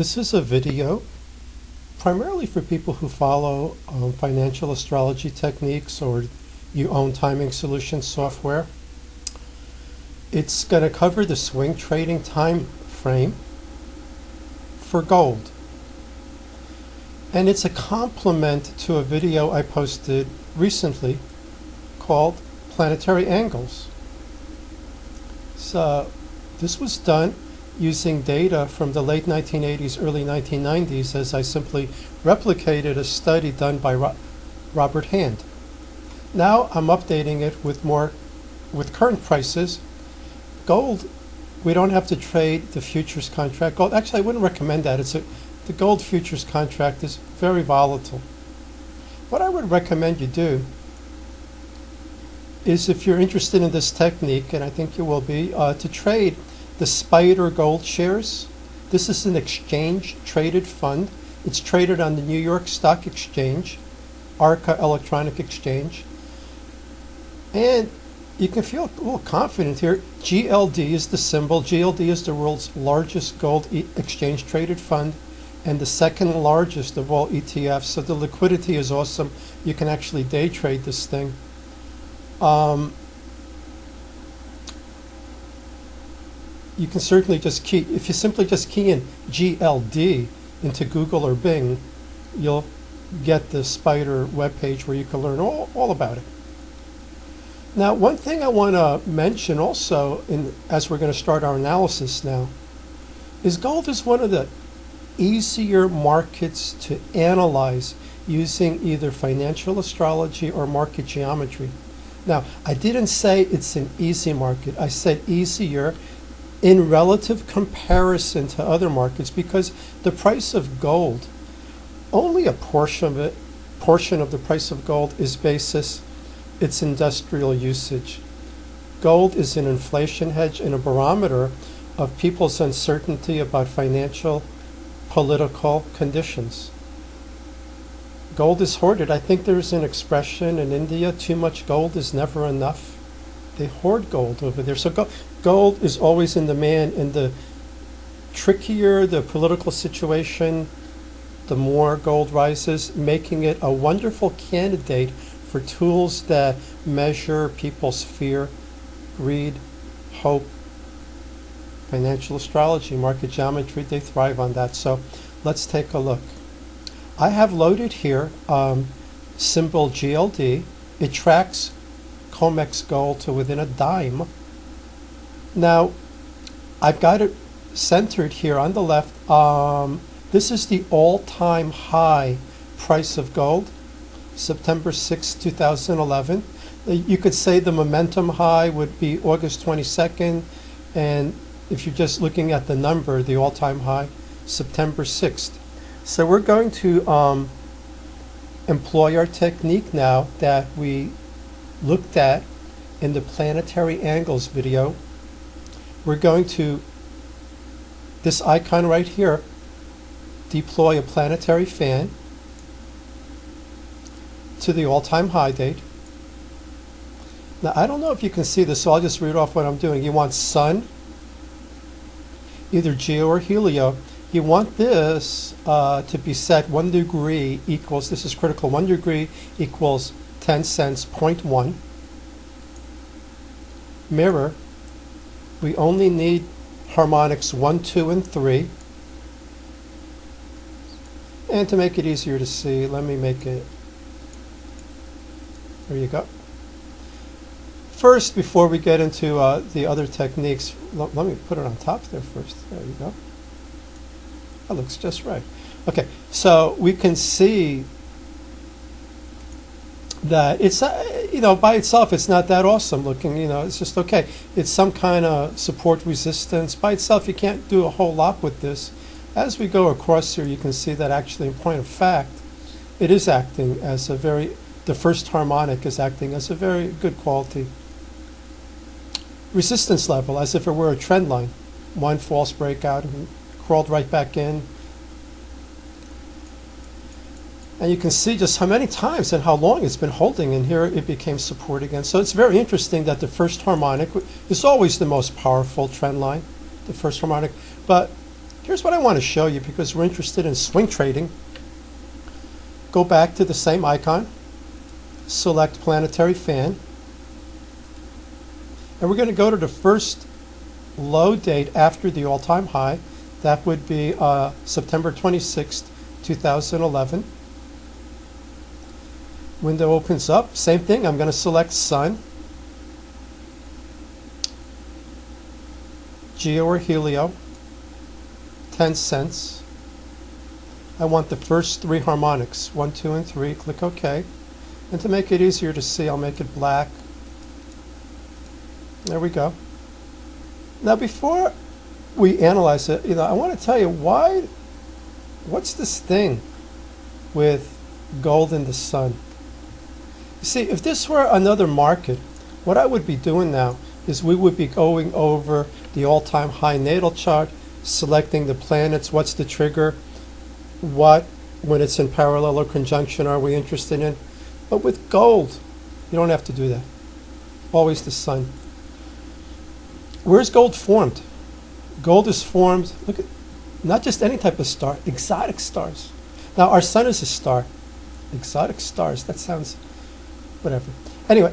This is a video primarily for people who follow financial astrology techniques or you own timing solution software. It's going to cover the swing trading time frame for gold. And it's a complement to a video I posted recently called Planetary Angles. So this was done using data from the late 1980s, early 1990s, as I simply replicated a study done by Robert Hand. Now I'm updating it with current prices. Gold, we don't have to trade the futures contract. Gold, actually, I wouldn't recommend that. The gold futures contract is very volatile. What I would recommend you do is, if you're interested in this technique, and I think you will be, to trade the Spider Gold shares. This is an exchange traded fund. It's traded on the New York Stock Exchange, ARCA Electronic Exchange. And you can feel a little confident here. GLD is the symbol. GLD is the world's largest gold exchange traded fund and the second largest of all ETFs. So the liquidity is awesome. You can actually day trade this thing. You can certainly just key, if you simply just key in GLD into Google or Bing, you'll get the Spider webpage where you can learn all about it. Now, one thing I want to mention also, as we're going to start our analysis now, is gold is one of the easier markets to analyze using either financial astrology or market geometry. Now, I didn't say it's an easy market. I said easier in relative comparison to other markets, because the price of gold, only a portion of the price of gold is basis its industrial usage. Gold is an inflation hedge and a barometer of people's uncertainty about financial, political conditions. Gold is hoarded. I think there's an expression in India, too much gold is never enough. They hoard gold over there. So gold is always in demand, and the trickier the political situation, the more gold rises, making it a wonderful candidate for tools that measure people's fear, greed, hope. Financial astrology, market geometry, they thrive on that. So let's take a look. I have loaded here symbol GLD. It tracks COMEX gold to within a dime. Now, I've got it centered here on the left. This is the all-time high price of gold, September 6, 2011. You could say the momentum high would be August 22nd, and if you're just looking at the number, the all-time high, September 6th. So we're going to employ our technique now that we looked at in the Planetary Angles video. We're going to, this icon right here, deploy a planetary fan to the all-time high date. Now, I don't know if you can see this, so I'll just read off what I'm doing. You want sun, either geo or helio. You want this to be set 1 degree equals, this is critical, 1 degree equals 10 cents, 0.1. Mirror, we only need harmonics 1, 2, and 3. And to make it easier to see, let me make it, there you go. First, before we get into the other techniques, let me put it on top there first. There you go. That looks just right. Okay, so we can see that it's, by itself, it's not that awesome looking, it's just okay. It's some kind of support resistance. By itself, you can't do a whole lot with this. As we go across here, you can see that actually, in point of fact, it is acting as the first harmonic is acting as a very good quality resistance level, as if it were a trend line. One false breakout and crawled right back in. And you can see just how many times and how long it's been holding, and here it became support again. So it's very interesting that the first harmonic is always the most powerful trend line, the first harmonic. But Here's what I want to show you because we're interested in swing trading. Go back to the same icon, select Planetary Fan, and we're going to go to the first low date after the all-time high. That would be September 26th, 2011. Window opens up, same thing, I'm going to select Sun, Geo or Helio, 10 cents. I want the first three harmonics, 1, 2, and 3, click OK. And to make it easier to see, I'll make it black. There we go. Now before we analyze it, I want to tell you what's this thing with gold in the sun? You see, if this were another market, what I would be doing now is we would be going over the all-time high natal chart, selecting the planets, what's the trigger, what, when it's in parallel or conjunction, are we interested in. But with gold, you don't have to do that. Always the sun. Where's gold formed? Gold is formed, look at, not just any type of star, exotic stars. Now, our sun is a star. Exotic stars, that sounds, whatever. Anyway,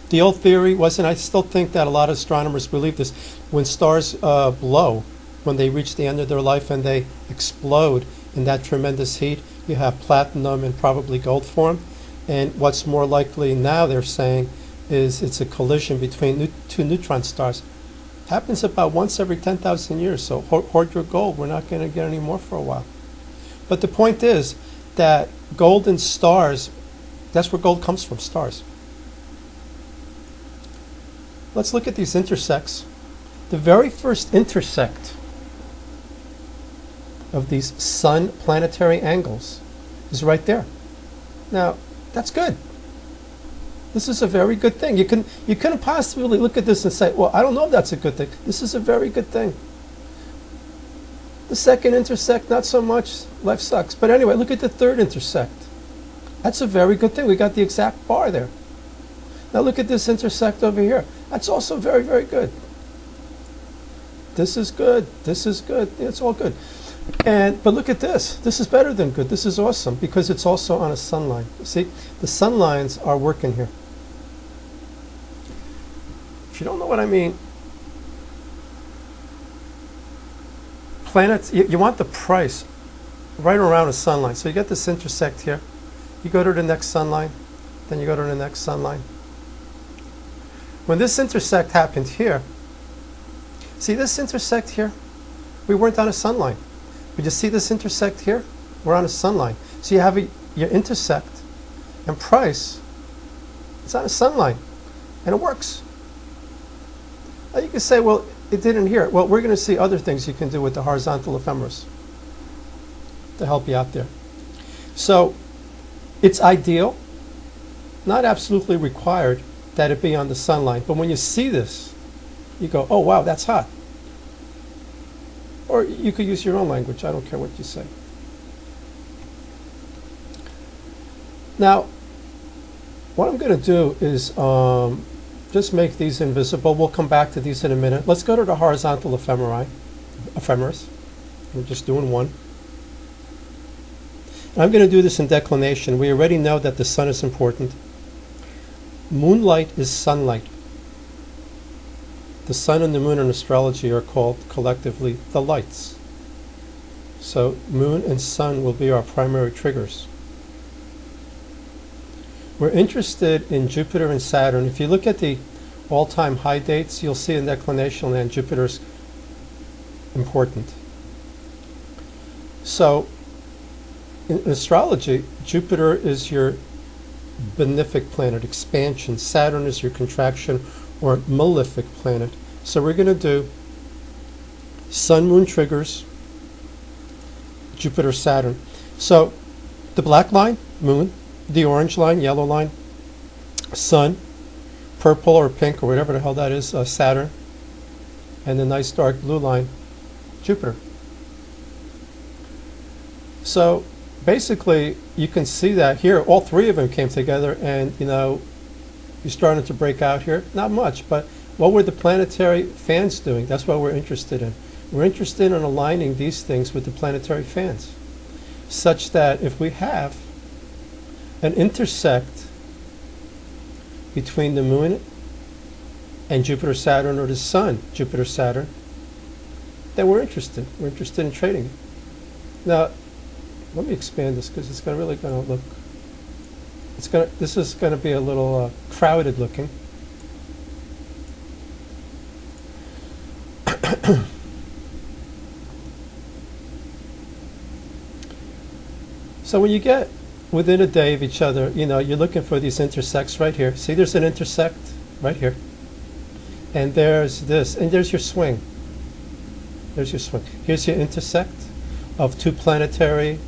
the old theory was, and I still think that a lot of astronomers believe this, when stars blow, when they reach the end of their life and they explode in that tremendous heat, you have platinum and probably gold formed. And what's more likely now, they're saying, is it's a collision between two neutron stars. Happens about once every 10,000 years, so hoard your gold. We're not going to get any more for a while. But the point is that gold and stars, that's where gold comes from, stars. Let's look at these intersects. The very first intersect of these sun planetary angles is right there. Now, that's good. This is a very good thing. You couldn't possibly look at this and say, well, I don't know if that's a good thing. This is a very good thing. The second intersect, not so much. Life sucks. But anyway, look at the third intersect. That's a very good thing. We got the exact bar there. Now look at this intersect over here. That's also very, very good. This is good. This is good. It's all good. But look at this. This is better than good. This is awesome because it's also on a sun line. See, the sun lines are working here. If you don't know what I mean, planets, you want the price right around a sun line. So you get this intersect here. You go to the next sun line, then you go to the next sun line. When this intersect happened here, see this intersect here? We weren't on a sun line. But you see this intersect here? We're on a sun line. So you have your intersect and price. It's on a sun line, and it works. Now you can say, well, it didn't here. Well, we're going to see other things you can do with the horizontal ephemeris to help you out there. So it's ideal, not absolutely required that it be on the sun line. But when you see this, you go, oh, wow, that's hot. Or you could use your own language. I don't care what you say. Now, what I'm going to do is just make these invisible. We'll come back to these in a minute. Let's go to the horizontal ephemeris. I'm just doing one. And I'm going to do this in declination. We already know that the sun is important. Moonlight is sunlight. The sun and the moon in astrology are called collectively the lights. So moon and sun will be our primary triggers. We're interested in Jupiter and Saturn. If you look at the all-time high dates, you'll see in declination land Jupiter's important. So in astrology, Jupiter is your benefic planet, expansion. Saturn is your contraction or malefic planet. So we're going to do Sun, Moon triggers, Jupiter, Saturn. So the black line, Moon, the orange line, yellow line, Sun, purple or pink or whatever the hell that is, Saturn, and the nice dark blue line, Jupiter. So basically, you can see that here, all three of them came together, and you're starting to break out here. Not much, but what were the planetary fans doing? That's what we're interested in. We're interested in aligning these things with the planetary fans, such that if we have an intersect between the moon and Jupiter, Saturn, or the sun, Jupiter, Saturn, then we're interested. We're interested in trading it. Now, let me expand this because it's really going to look. This is going to be a little crowded looking. So when you get within a day of each other, you know, you're looking for these intersects right here. See, there's an intersect right here. And there's this, and there's your swing. There's your swing. Here's your intersect of two planetary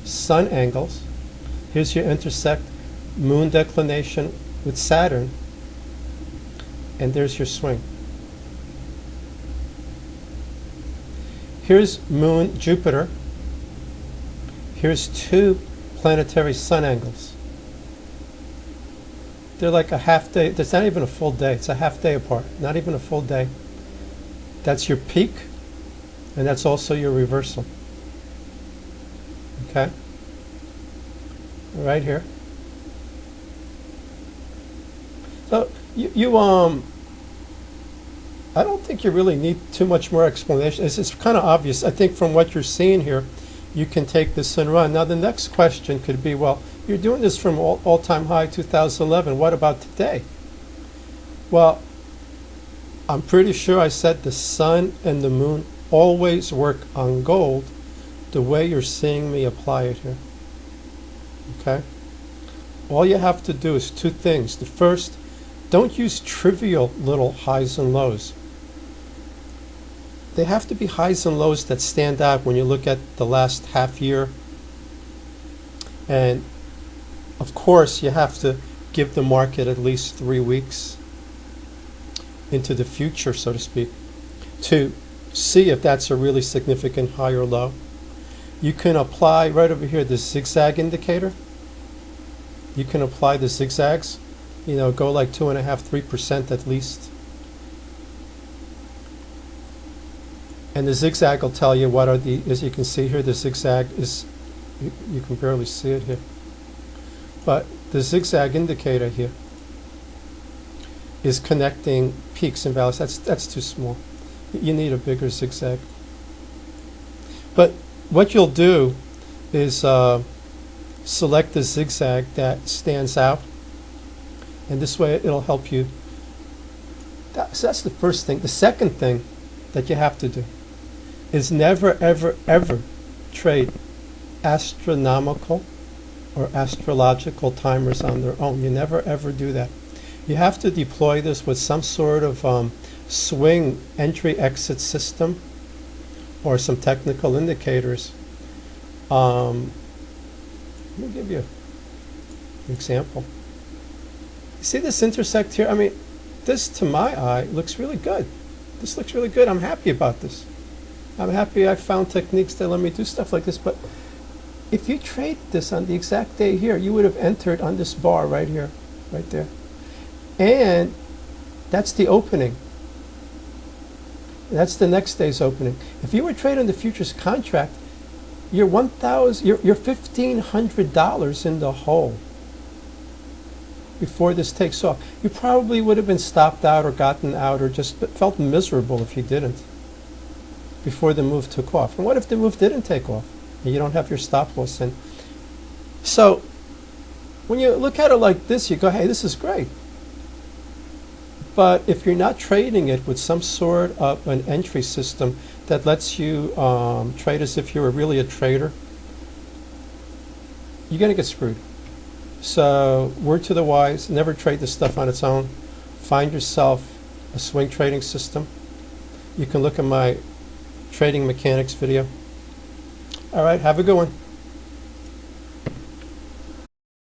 sun angles. Here's your intersect moon declination with Saturn. And there's your swing. Here's moon, Jupiter. Here's two planetary sun angles. They're like a half day. It's not even a full day. It's a half day apart. Not even a full day. That's your peak, and that's also your reversal. Okay? Right here. So I don't think you really need too much more explanation. It's kind of obvious. I think from what you're seeing here, you can take this and run. Now the next question could be, well, you're doing this from all-time high 2011. What about today? Well, I'm pretty sure I said the sun and the moon always work on gold the way you're seeing me apply it here. Okay? All you have to do is two things. The first, don't use trivial little highs and lows. They have to be highs and lows that stand out when you look at the last half year. And of course, you have to give the market at least 3 weeks into the future, so to speak, to see if that's a really significant high or low. You can apply right over here the zigzag indicator. You can apply the zigzags, you know, go like 2.5–3% at least. And the zigzag will tell you what are the, as you can see here, the zigzag is, you can barely see it here. But the zigzag indicator here is connecting peaks and valleys. That's too small. You need a bigger zigzag. But what you'll do is select the zigzag that stands out. And this way it'll help you. So that's the first thing. The second thing that you have to do is never, ever, ever trade astronomical or astrological timers on their own. You never, ever do that. You have to deploy this with some sort of swing entry-exit system or some technical indicators. Let me give you an example. You see this intersect here? I mean, this to my eye looks really good. This looks really good. I'm happy about this. I'm happy I found techniques that let me do stuff like this. But if you traded this on the exact day here, you would have entered on this bar right here, right there. And that's the opening. That's the next day's opening. If you were trading the futures contract, you're $1,500 in the hole before this takes off. You probably would have been stopped out or gotten out or just felt miserable if you didn't before the move took off. And what if the move didn't take off and you don't have your stop loss in? So when you look at it like this, you go, hey, this is great. But if you're not trading it with some sort of an entry system that lets you trade as if you're really a trader, you're going to get screwed. So word to the wise, never trade this stuff on its own. Find yourself a swing trading system. You can look at my trading mechanics video. All right, have a good one.